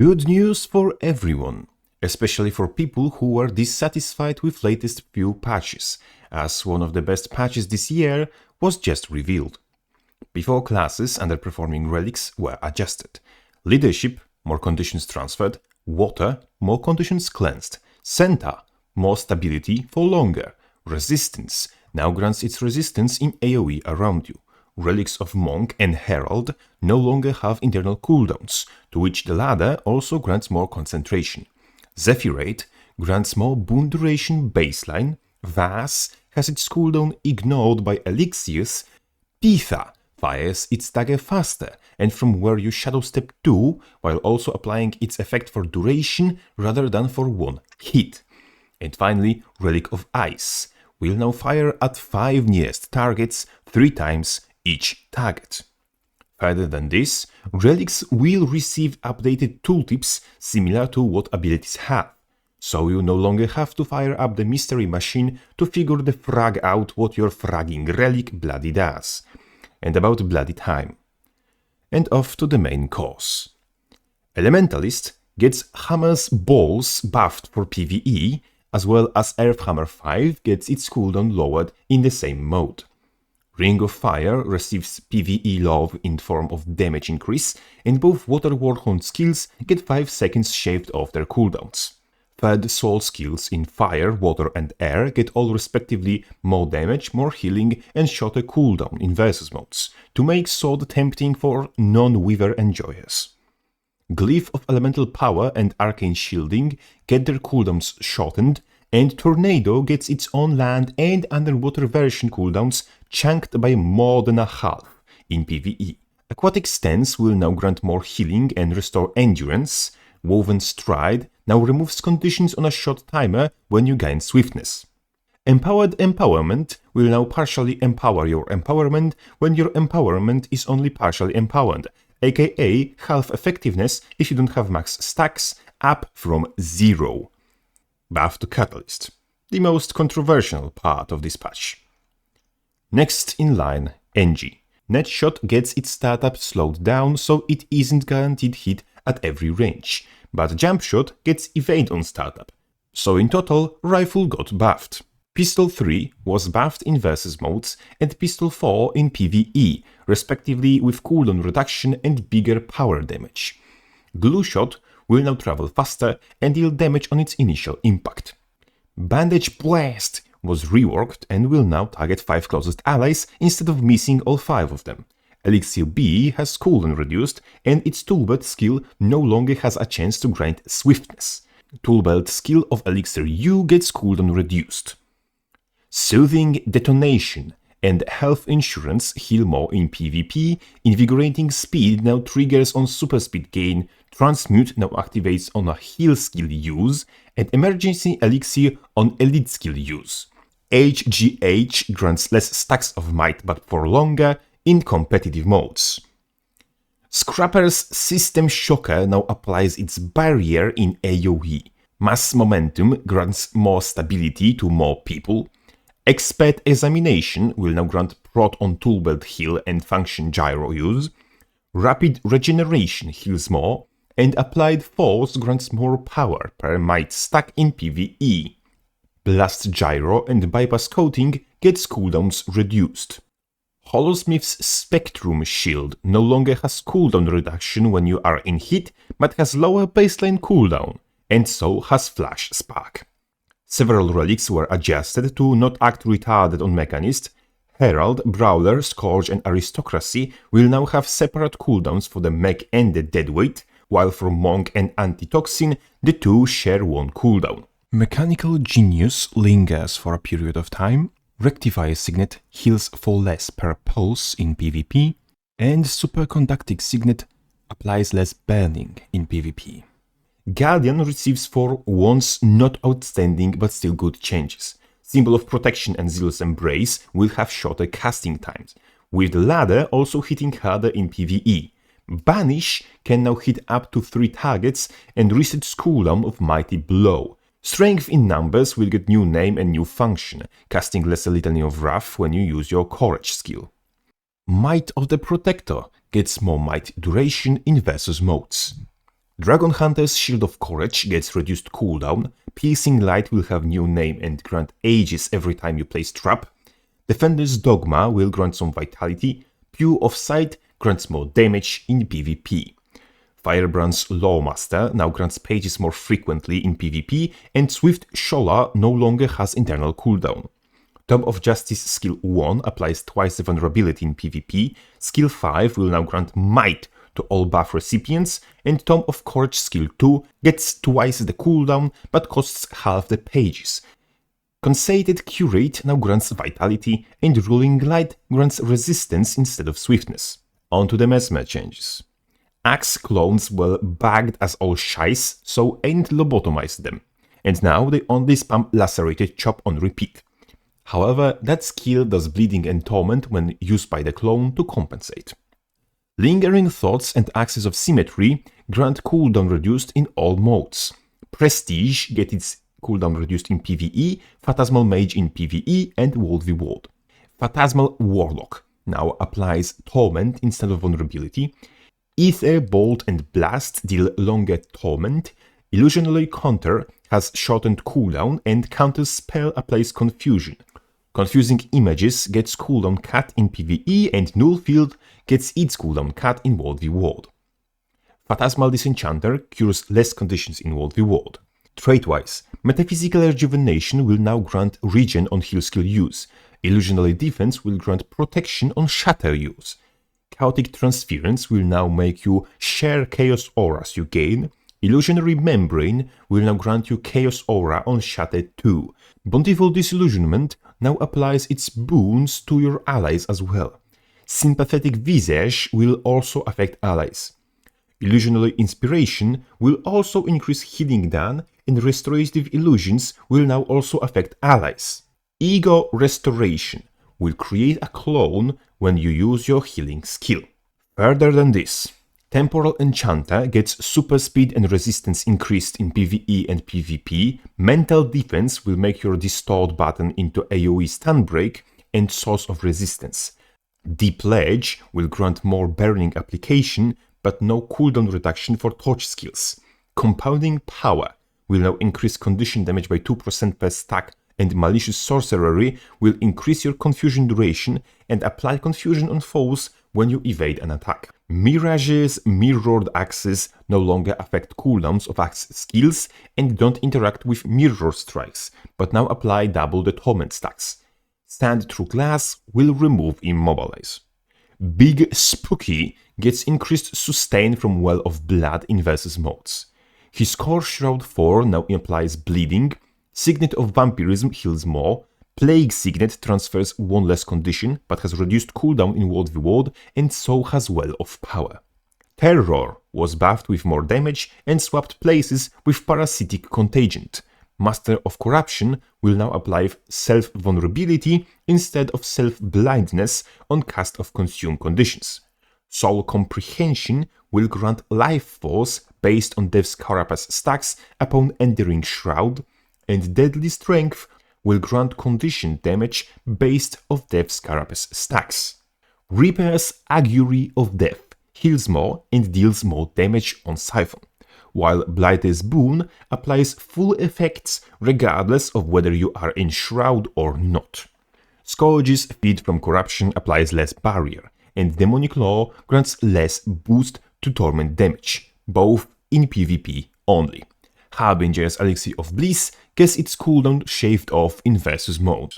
Good news for everyone, especially for people who were dissatisfied with latest few patches, as one of the best patches this year was just revealed. Before classes underperforming relics were adjusted. Leadership, more conditions transferred. Water, more conditions cleansed. Center, more stability for longer. Resistance, now grants its resistance in AoE around you. Relics of Monk and Herald no longer have internal cooldowns, to which the ladder also grants more concentration. Zephyrate grants more boon duration baseline. Vase has its cooldown ignored by elixirs. Pitha fires its dagger faster and from where you shadow step to, while also applying its effect for duration rather than for one hit. And finally, Relic of Ice will now fire at 5 nearest targets 3 times each target. Further than this, relics will receive updated tooltips similar to what abilities have, so you no longer have to fire up the mystery machine to figure the frag out what your fragging relic bloody does. And about bloody time. And off to the main course. Elementalist gets Hammer's Balls buffed for PvE, as well as Earthhammer 5 gets its cooldown lowered in the same mode. Ring of Fire receives PvE love in form of damage increase, and both Water Warhound skills get 5 seconds shaved off their cooldowns. Third Soul skills in Fire, Water and Air get all respectively more damage, more healing and shorter cooldown in versus modes, to make Sword tempting for non-Weaver enjoyers. Glyph of Elemental Power and Arcane Shielding get their cooldowns shortened, and Tornado gets its own land and underwater version cooldowns chunked by more than a half in PvE. Aquatic Stance will now grant more healing and restore endurance. Woven Stride now removes conditions on a short timer when you gain swiftness. Empowered Empowerment will now partially empower your empowerment when your empowerment is only partially empowered, aka half effectiveness if you don't have max stacks, up from 0. Buff to Catalyst, the most controversial part of this patch. Next in line, Engie. Netshot gets its startup slowed down so it isn't guaranteed hit at every range, but Jump Shot gets evade on startup, so in total Rifle got buffed. Pistol 3 was buffed in versus modes and Pistol 4 in PvE, respectively with cooldown reduction and bigger power damage. Glue Shot will now travel faster and deal damage on its initial impact. Bandage Blast was reworked and will now target 5 closest allies instead of missing all 5 of them. Elixir B has cooldown reduced and its Toolbelt skill no longer has a chance to grind swiftness. Toolbelt skill of Elixir U gets cooldown reduced. Soothing Detonation and Health Insurance heal more in PvP, Invigorating Speed now triggers on super speed gain, Transmute now activates on a heal skill use, and Emergency Elixir on elite skill use. HGH grants less stacks of might but for longer in competitive modes. Scrapper's System Shocker now applies its barrier in AoE. Mass Momentum grants more stability to more people. Expert Examination will now grant prot on Toolbelt heal and Function Gyro use. Rapid Regeneration heals more, and Applied Force grants more power per might stack in PvE. Blast Gyro and Bypass Coating gets cooldowns reduced. Holosmith's Spectrum Shield no longer has cooldown reduction when you are in hit, but has lower baseline cooldown, and so has Flash Spark. Several relics were adjusted to not act retarded on Mechanist. Herald, Brawler, Scourge and Aristocracy will now have separate cooldowns for the Mech and the Deadweight, while for Monk and Antitoxin, the two share one cooldown. Mechanical Genius lingers for a period of time, Rectify Signet heals for less per pulse in PvP, and Superconducting Signet applies less burning in PvP. Guardian receives 4 once not outstanding but still good changes. Symbol of Protection and Zealous Embrace will have shorter casting times, with the ladder also hitting harder in PvE. Banish can now hit up to 3 targets and resets cooldown of Mighty Blow. Strength in Numbers will get new name and new function, casting Lesser Litany of Wrath when you use your Courage skill. Might of the Protector gets more might duration in versus modes. Dragon Hunter's Shield of Courage gets reduced cooldown, Piercing Light will have new name and grant Aegis every time you place trap, Defender's Dogma will grant some vitality, Pew of Sight grants more damage in PvP. Firebrand's Lawmaster now grants pages more frequently in PvP, and Swift Shola no longer has internal cooldown. Tome of Justice Skill 1 applies twice the vulnerability in PvP, Skill 5 will now grant Might to all buff recipients, and Tome of Courage Skill 2 gets twice the cooldown but costs half the pages. Conceited Curate now grants Vitality, and Ruling Light grants Resistance instead of Swiftness. On to the Mesmer changes. Axe clones were bagged as all shice, so ain't lobotomized them, and now they only spam Lacerated Chop on repeat. However, that skill does bleeding and torment when used by the clone to compensate. Lingering Thoughts and Axes of Symmetry grant cooldown reduced in all modes. Prestige gets its cooldown reduced in PvE, Phantasmal Mage in PvE, and World v World. Phantasmal Warlock now applies Torment instead of Vulnerability. Ether, Bolt, and Blast deal longer Torment. Illusionary Counter has shortened cooldown, and Counter Spell applies Confusion. Confusing Images gets cooldown cut in PvE, and Nullfield gets its cooldown cut in World v World. Phantasmal Disenchanter cures less conditions in World v World. Trait-wise, Metaphysical Rejuvenation will now grant regen on heal skill use. Illusionary Defense will grant protection on shatter use. Chaotic Transference will now make you share Chaos Auras you gain. Illusionary Membrane will now grant you Chaos Aura on Shatter 2. Bountiful Disillusionment now applies its boons to your allies as well. Sympathetic Visage will also affect allies. Illusionary Inspiration will also increase healing done, and Restorative Illusions will now also affect allies. Ego Restoration will create a clone when you use your healing skill. Further than this, Temporal Enchanter gets super speed and resistance increased in PvE and PvP, Mental Defense will make your Distort button into AoE stun break and source of resistance. Deep Ledge will grant more burning application, but no cooldown reduction for torch skills. Compounding Power will now increase condition damage by 2% per stack, and Malicious Sorcery will increase your confusion duration and apply confusion on foes when you evade an attack. Mirage's Mirrored Axes no longer affect cooldowns of axe skills and don't interact with mirror strikes, but now apply double the torment stacks. Stand Through Glass will remove Immobilize. Big Spooky gets increased sustain from Well of Blood in versus modes. His Core Shroud 4 now implies bleeding, Signet of Vampirism heals more, Plague Signet transfers one less condition but has reduced cooldown in World v World, and so has Well of Power. Terror was buffed with more damage and swapped places with Parasitic Contagion. Master of Corruption will now apply self-vulnerability instead of self-blindness on cast of Consume conditions. Soul Comprehension will grant Life Force based on Death's Carapace stacks upon entering Shroud, and Deadly Strength will grant condition damage based on Death's Carapace stacks. Reaper's Augury of Death heals more and deals more damage on Siphon, while Blighter's Boon applies full effects regardless of whether you are in Shroud or not. Scourge's Feed from Corruption applies less barrier, and Demonic Law grants less boost to Torment damage, both in PvP only. Harbinger's Elixir of Bliss gets its cooldown shaved off in versus mode.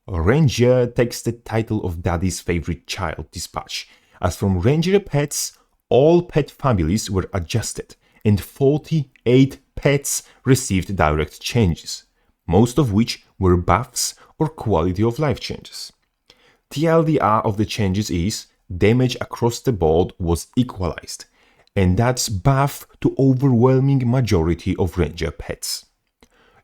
Ranger takes the title of Daddy's favorite child this patch, as from Ranger pets, all pet families were adjusted, and 48 pets received direct changes, most of which were buffs or quality of life changes. TLDR of the changes is damage across the board was equalized, and that's buff to overwhelming majority of Ranger pets.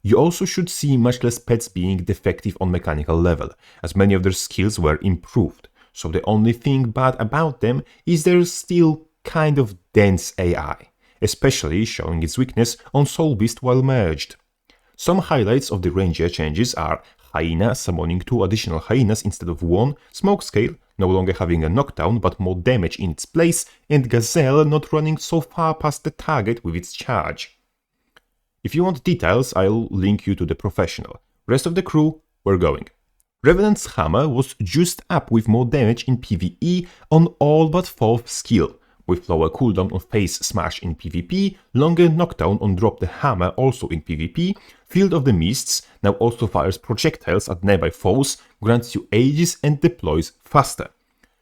You also should see much less pets being defective on mechanical level, as many of their skills were improved, so the only thing bad about them is they're still kind of dense AI, especially showing its weakness on Soul Beast while merged. Some highlights of the Ranger changes are Hyena summoning 2 additional Hyenas instead of 1, Smoke Scale, no longer having a knockdown but more damage in its place, and Gazelle not running so far past the target with its charge. If you want details, I'll link you to the professional. Rest of the crew, we're going. Revenant's hammer was juiced up with more damage in PvE on all but 4th skill, with lower cooldown on Face Smash in PvP, longer knockdown on Drop the Hammer also in PvP, Field of the Mists now also fires projectiles at nearby foes, grants you Aegis and deploys faster.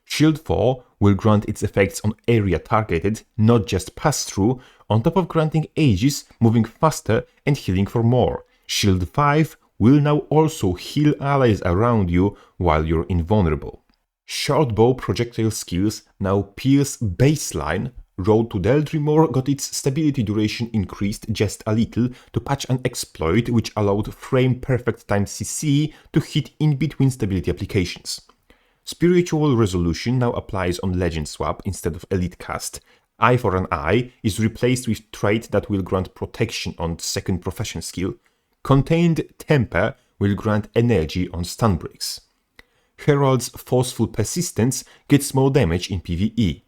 Shield 4 will grant its effects on area targeted, not just pass-through, on top of granting Aegis, moving faster and healing for more. Shield 5 will now also heal allies around you while you're invulnerable. Shortbow projectile skills now pierce baseline. Road to Deldrimor got its stability duration increased just a little to patch an exploit which allowed frame perfect times CC to hit in between stability applications. Spiritual Resolution now applies on Legend Swap instead of Elite Cast. Eye for an Eye is replaced with trait that will grant protection on second profession skill. Contained Temper will grant energy on stun breaks. Herald's Forceful Persistence gets more damage in PvE.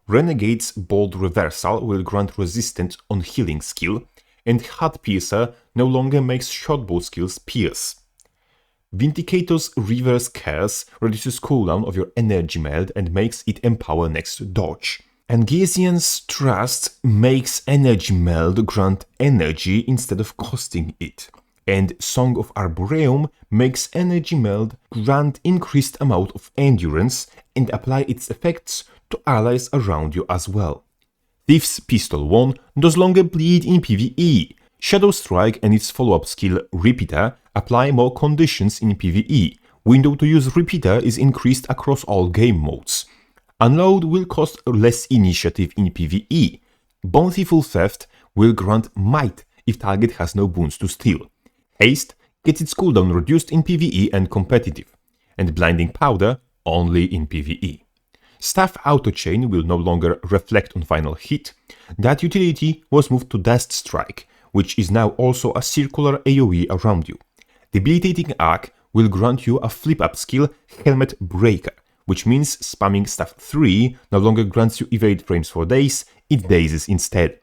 Renegade's Bold Reversal will grant resistance on healing skill, and Heart Piercer no longer makes shortbow skills pierce. Vindicator's Reverse Curse reduces cooldown of your energy meld and makes it empower next to dodge. Angesian's Trust makes energy meld grant energy instead of costing it. And Song of Arboreum makes energy meld grant increased amount of endurance and apply its effects to allies around you as well. Thief's Pistol 1 no longer bleed in PvE. Shadow Strike and its follow-up skill Repeater apply more conditions in PvE. Window to use Repeater is increased across all game modes. Unload will cost less initiative in PvE. Bountiful Theft will grant might if target has no boons to steal. Haste gets its cooldown reduced in PvE and competitive, and Blinding Powder only in PvE. Staff Autochain will no longer reflect on final hit. That utility was moved to Dust Strike, which is now also a circular AoE around you. Debilitating Arc will grant you a flip-up skill Helmet Breaker, which means spamming Staff 3 no longer grants you evade frames for days, it dazes instead.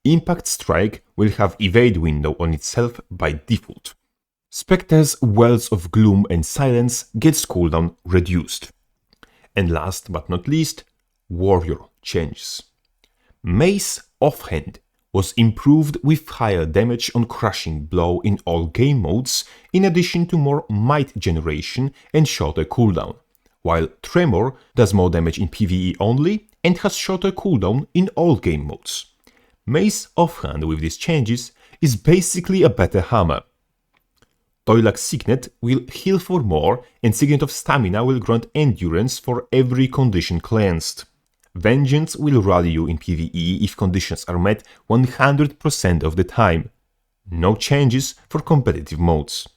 Impact Strike will have evade window on itself by default. Spectre's Wells of Gloom and Silence gets cooldown reduced. And last but not least, Warrior changes. Mace Offhand was improved with higher damage on Crushing Blow in all game modes, in addition to more might generation and shorter cooldown, while Tremor does more damage in PvE only and has shorter cooldown in all game modes. Mace Offhand with these changes is basically a better hammer. Toilak's Signet will heal for more, and Signet of Stamina will grant endurance for every condition cleansed. Vengeance will rally you in PvE if conditions are met 100% of the time. No changes for competitive modes.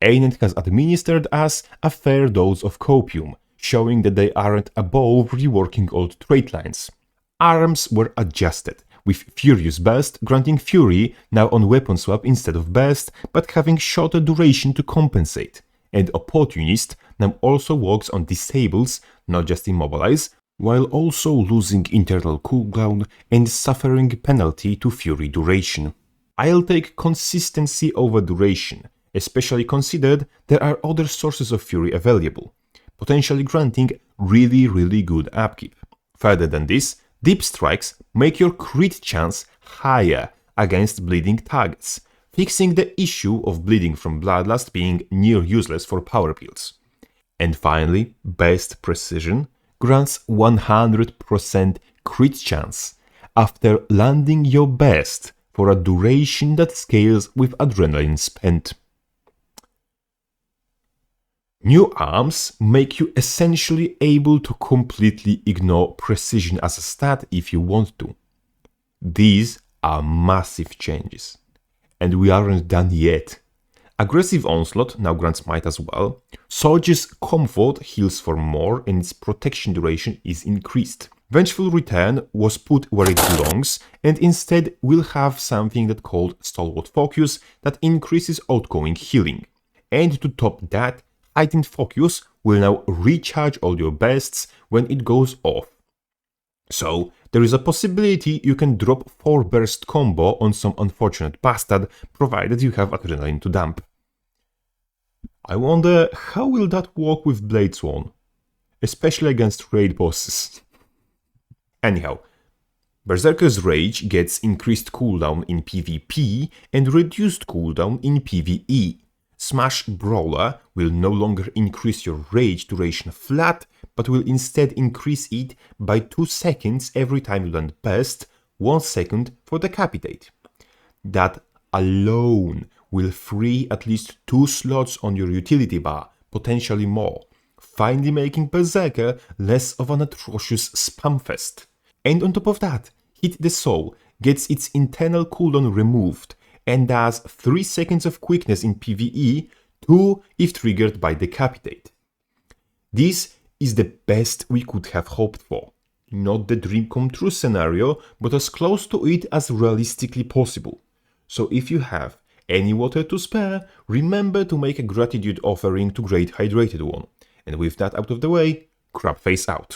Anet has administered us a fair dose of copium, showing that they aren't above reworking old trait lines. Arms were adjusted, with Furious Burst granting Fury now on weapon swap instead of Burst, but having shorter duration to compensate, and Opportunist now also works on Disables, not just Immobilize, while also losing internal cooldown and suffering penalty to Fury duration. I'll take consistency over duration, especially considered there are other sources of Fury available, potentially granting really good upkeep. Further than this, Deep Strikes make your crit chance higher against bleeding targets, fixing the issue of bleeding from Bloodlust being near useless for power builds. And finally, Best Precision grants 100% crit chance after landing your best for a duration that scales with adrenaline spent. New arms make you essentially able to completely ignore precision as a stat if you want to. These are massive changes, and we aren't done yet. Aggressive Onslaught now grants might as well. Soldier's Comfort heals for more and its protection duration is increased. Vengeful Return was put where it belongs, and instead will have something that's called Stalwart Focus that increases outgoing healing. And to top that, Heightened Focus will now recharge all your bests when it goes off. So, there is a possibility you can drop 4 burst combo on some unfortunate bastard, provided you have adrenaline to dump. I wonder how will that work with Bladesworn, especially against raid bosses. Anyhow, Berserker's Rage gets increased cooldown in PvP and reduced cooldown in PvE. Smash Brawler will no longer increase your rage duration flat, but will instead increase it by 2 seconds every time you land burst, 1 second for Decapitate. That alone will free at least 2 slots on your utility bar, potentially more, finally making Berserker less of an atrocious spam fest. And on top of that, Hit the Soul gets its internal cooldown removed and does 3 seconds of quickness in PvE, 2 if triggered by Decapitate. This is the best we could have hoped for. Not the dream come true scenario, but as close to it as realistically possible. So if you have any water to spare, remember to make a gratitude offering to Great Hydrated One. And with that out of the way, Crabface out.